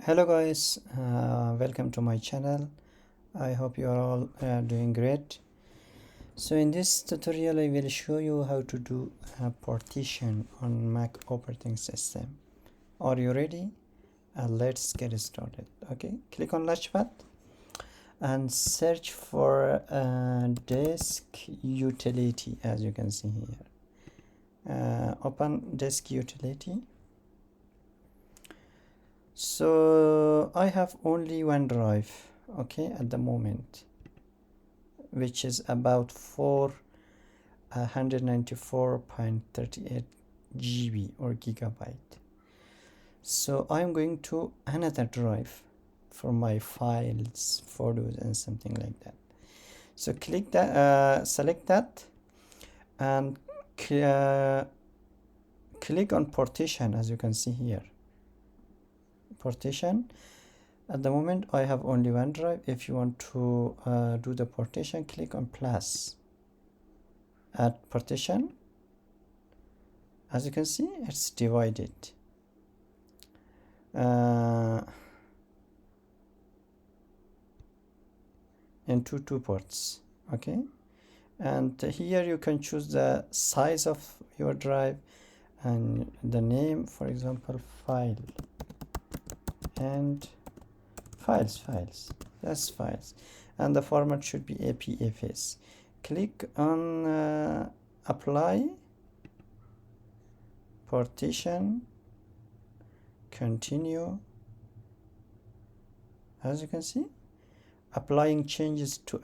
Hello guys, welcome to my channel. I hope you are all doing great. So in this tutorial I will show you how to do a partition on Mac operating system. Are you ready? Let's get started. Okay, click on Launchpad and search for disk utility. As you can see here, open disk utility. So I have only one drive, okay, at the moment, which is about 494.38 GB or gigabyte. So I'm going to another drive for my files, photos, and something like that. So click that, select that, and click on partition, as you can see here. Partition. At the moment I have only one drive. If you want to do the partition, click on plus, add partition. As you can see, it's divided into two parts. Okay, and here you can choose the size of your drive and the name, for example, file and files, that's files, and the format should be APFS. Click on apply, partition, continue. As you can see, applying changes to